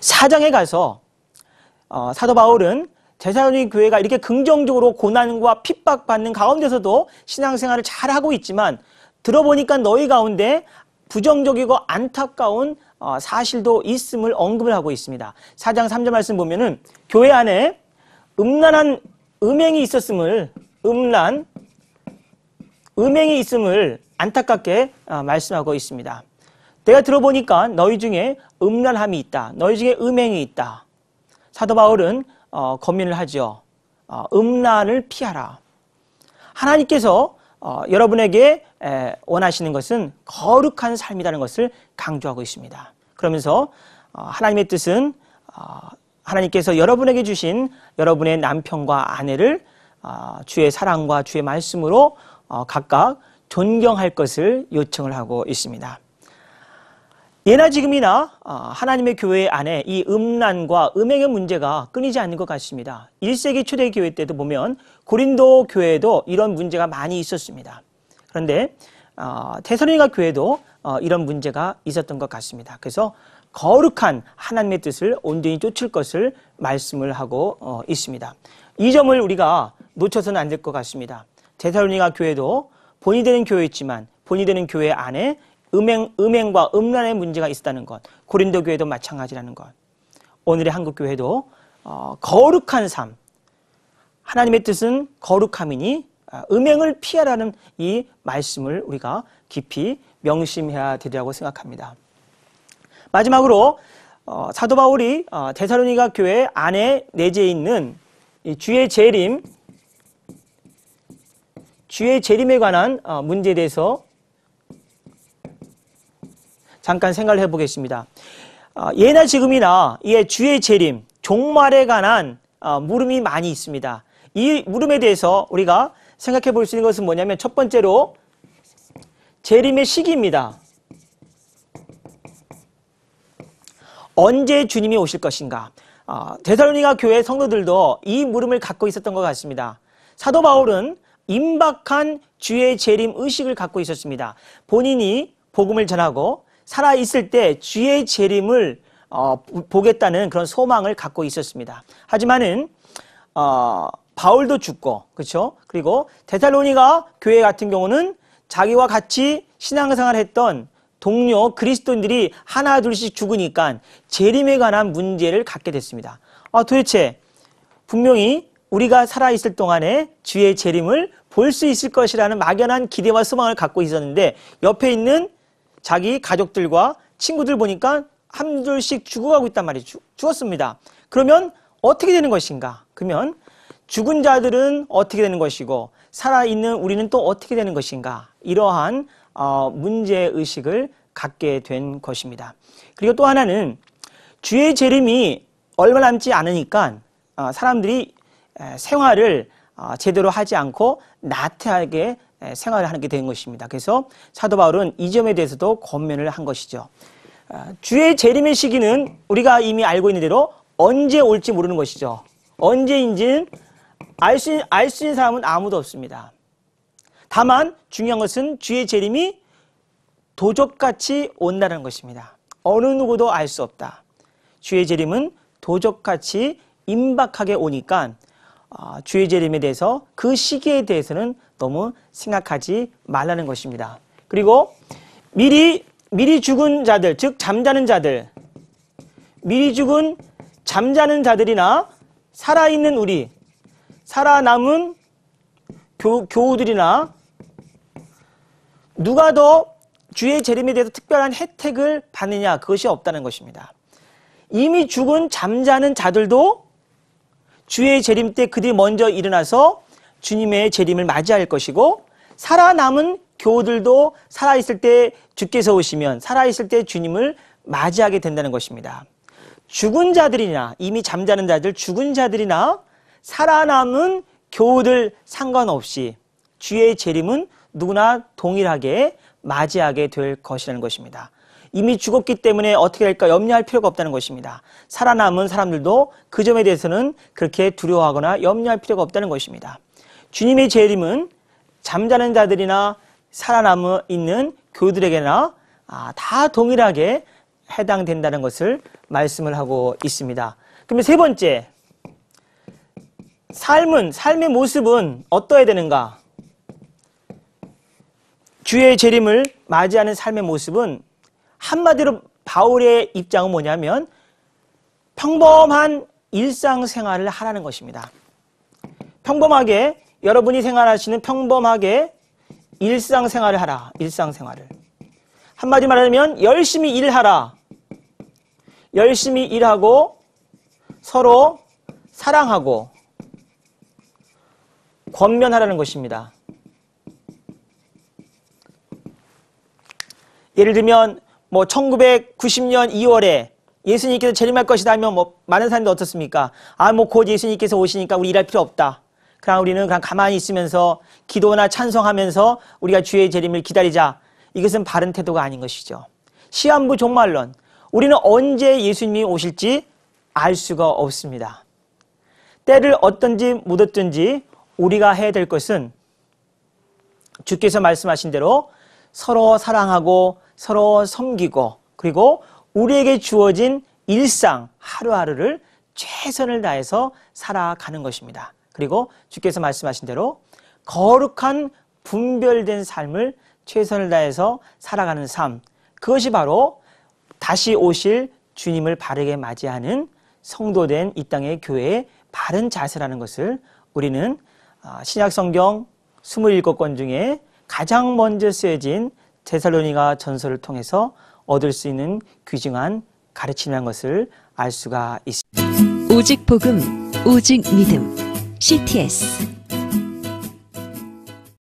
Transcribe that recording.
4장에 가서 사도 바울은 데살로니가 교회가 이렇게 긍정적으로 고난과 핍박받는 가운데서도 신앙생활을 잘하고 있지만 들어보니까 너희 가운데 부정적이고 안타까운 사실도 있음을 언급을 하고 있습니다. 4장 3절 말씀 보면은 교회 안에 음란한 음행이 있었음을 음행이 있음을 안타깝게 말씀하고 있습니다. 내가 들어보니까 너희 중에 음란함이 있다. 너희 중에 음행이 있다. 사도 바울은 권면을 하죠. 음란을 피하라. 하나님께서 여러분에게 원하시는 것은 거룩한 삶이라는 것을 강조하고 있습니다. 그러면서 하나님의 뜻은 하나님께서 여러분에게 주신 여러분의 남편과 아내를 주의 사랑과 주의 말씀으로 각각 존경할 것을 요청을 하고 있습니다. 예나 지금이나 하나님의 교회 안에 이 음란과 음행의 문제가 끊이지 않는 것 같습니다. 1세기 초대 교회 때도 보면 고린도 교회에도 이런 문제가 많이 있었습니다. 그런데 데살로니가 교회도 이런 문제가 있었던 것 같습니다. 그래서 거룩한 하나님의 뜻을 온전히 쫓을 것을 말씀을 하고 있습니다. 이 점을 우리가 놓쳐서는 안 될 것 같습니다. 데살로니가 교회도 본이 되는 교회였지만 본이 되는 교회 안에 음행과 음란의 문제가 있었다는 것, 고린도 교회도 마찬가지라는 것, 오늘의 한국 교회도 거룩한 삶, 하나님의 뜻은 거룩함이니 음행을 피하라는 이 말씀을 우리가 깊이 명심해야 되리라고 생각합니다. 마지막으로 사도 바울이 데살로니가 교회 안에 내재해 있는 이 주의 재림에 관한 문제에 대해서 잠깐 생각을 해보겠습니다. 예나 지금이나 이 주의 재림, 종말에 관한 물음이 많이 있습니다. 이 물음에 대해서 우리가 생각해 볼 수 있는 것은 뭐냐면 첫 번째로 재림의 시기입니다. 언제 주님이 오실 것인가? 데살로니가 교회 성도들도 이 물음을 갖고 있었던 것 같습니다. 사도 바울은 임박한 주의 재림 의식을 갖고 있었습니다. 본인이 복음을 전하고 살아있을 때 주의 재림을 보겠다는 그런 소망을 갖고 있었습니다. 하지만은 바울도 죽고, 그렇죠? 그리고 데살로니가 교회 같은 경우는 자기와 같이 신앙생활을 했던 동료 그리스도인들이 하나 둘씩 죽으니까 재림에 관한 문제를 갖게 됐습니다. 도대체 분명히 우리가 살아있을 동안에 주의 재림을 볼 수 있을 것이라는 막연한 기대와 소망을 갖고 있었는데 옆에 있는 자기 가족들과 친구들 보니까 한 줄씩 죽어가고 있단 말이죠. 죽었습니다. 그러면 어떻게 되는 것인가? 그러면 죽은 자들은 어떻게 되는 것이고 살아있는 우리는 또 어떻게 되는 것인가? 이러한 문제의식을 갖게 된 것입니다. 그리고 또 하나는 주의 재림이 얼마 남지 않으니까 사람들이 생활을 제대로 하지 않고 나태하게 생활을 하게 된 것입니다. 그래서 사도 바울은 이 점에 대해서도 권면을 한 것이죠. 주의 재림의 시기는 우리가 이미 알고 있는 대로 언제 올지 모르는 것이죠. 언제인지는 알 수 있는 사람은 아무도 없습니다. 다만 중요한 것은 주의 재림이 도적같이 온다는 것입니다. 어느 누구도 알 수 없다. 주의 재림은 도적같이 임박하게 오니까 주의 재림에 대해서 그 시기에 대해서는 너무 생각하지 말라는 것입니다. 그리고 미리 죽은 자들, 즉 잠자는 자들, 미리 죽은 잠자는 자들이나 살아있는 우리, 살아남은 교우들이나 누가 더 주의 재림에 대해서 특별한 혜택을 받느냐, 그것이 없다는 것입니다. 이미 죽은 잠자는 자들도 주의 재림 때 그들이 먼저 일어나서 주님의 재림을 맞이할 것이고 살아남은 교우들도 살아있을 때 주께서 오시면 살아있을 때 주님을 맞이하게 된다는 것입니다. 죽은 자들이나 이미 잠자는 자들, 죽은 자들이나 살아남은 교우들 상관없이 주의 재림은 누구나 동일하게 맞이하게 될 것이라는 것입니다. 이미 죽었기 때문에 어떻게 될까 염려할 필요가 없다는 것입니다. 살아남은 사람들도 그 점에 대해서는 그렇게 두려워하거나 염려할 필요가 없다는 것입니다. 주님의 재림은 잠자는 자들이나 살아남아 있는 교우들에게나 다 동일하게 해당된다는 것을 말씀을 하고 있습니다. 그러면 세 번째, 삶의 모습은 어떠해야 되는가? 주의 재림을 맞이하는 삶의 모습은 한마디로 바울의 입장은 뭐냐면 평범한 일상생활을 하라는 것입니다. 평범하게 여러분이 생활하시는 평범하게 일상생활을 하라. 일상생활을. 한마디 말하면 열심히 일하라. 열심히 일하고 서로 사랑하고 권면하라는 것입니다. 예를 들면 1990년 2월에 예수님께서 재림할 것이다 하면 많은 사람들이 어떻습니까? 곧 예수님께서 오시니까 우리 일할 필요 없다. 그냥 우리는 그냥 가만히 있으면서 기도나 찬송하면서 우리가 주의 재림을 기다리자. 이것은 바른 태도가 아닌 것이죠. 시한부 종말론. 우리는 언제 예수님이 오실지 알 수가 없습니다. 때를 어떤지 묻었든지 우리가 해야 될 것은 주께서 말씀하신 대로 서로 사랑하고 서로 섬기고 그리고 우리에게 주어진 일상 하루하루를 최선을 다해서 살아가는 것입니다. 그리고 주께서 말씀하신 대로 거룩한 분별된 삶을 최선을 다해서 살아가는 삶, 그것이 바로 다시 오실 주님을 바르게 맞이하는 성도된 이 땅의 교회의 바른 자세라는 것을 우리는 신약성경 27권 중에 가장 먼저 쓰여진 데살로니가 전서를 통해서 얻을 수 있는 귀중한 가르침이라는 것을 알 수가 있습니다. 오직 복음, 오직 믿음, CTS